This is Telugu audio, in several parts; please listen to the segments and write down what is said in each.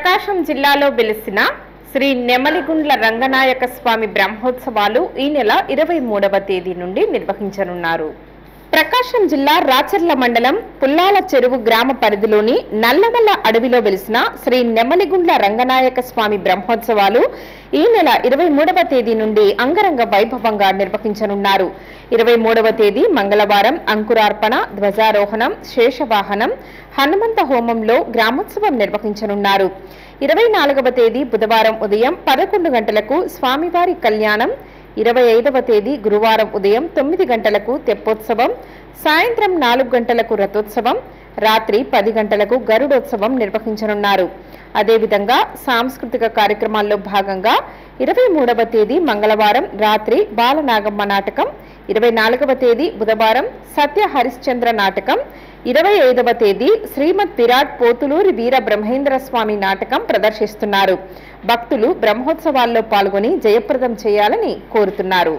ప్రకాశం జిల్లాలో వెలిసిన శ్రీ నెమలిగుండ్ల రంగనాయక స్వామి బ్రహ్మోత్సవాలు ఈ నెల 23వ తేదీ నుండి నిర్వహించనున్నారు. ప్రకాశం జిల్లా రాచర్ల మండలం పుల్లాల చెరువు గ్రామ పరిధిలోని నల్లమల్ల అడవిలో వెలిసిన శ్రీ నెమలిగుండ్ల రంగనాయక స్వామి బ్రహ్మోత్సవాలు ఈ నెల 23వ తేదీ నుండి అంగరంగ వైభవంగా నిర్వహించనున్నారు. 23వ తేదీ మంగళవారం అంకురార్పణ, ధ్వజారోహణం, శేషవాహనం, హనుమంత హోమంలో గ్రామోత్సవం నిర్వహించనున్నారు. 24వ తేదీ బుధవారం ఉదయం 11 గంటలకు స్వామివారి కళ్యాణం, 25వ తేదీ గురువారం ఉదయం 9 గంటలకు తెప్పోత్సవం, సాయంత్రం 4 గంటలకు రథోత్సవం, రాత్రి 10 గంటలకు గరుడోత్సవం నిర్వహించనున్నారు. అదేవిధంగా సాంస్కృతిక కార్యక్రమాల్లో భాగంగా 23వ తేదీ మంగళవారం రాత్రి బాలనాగమ్మ నాటకం, 24వ తేదీ బుధవారం సత్య హరిశ్చంద్ర నాటకం, 25వ తేదీ శ్రీమద్ విరాట్ పోతులూరి వీర బ్రహ్మేంద్ర స్వామి నాటకం ప్రదర్శిస్తున్నారు. భక్తులు బ్రహ్మోత్సవాల్లో పాల్గొని జయప్రదం చేయాలని కోరుతున్నారు.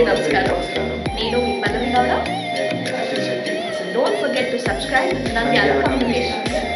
నమస్కారం, నేను మీ పల్లవి Gowda. Don't forget to subscribe Nandyala Communications.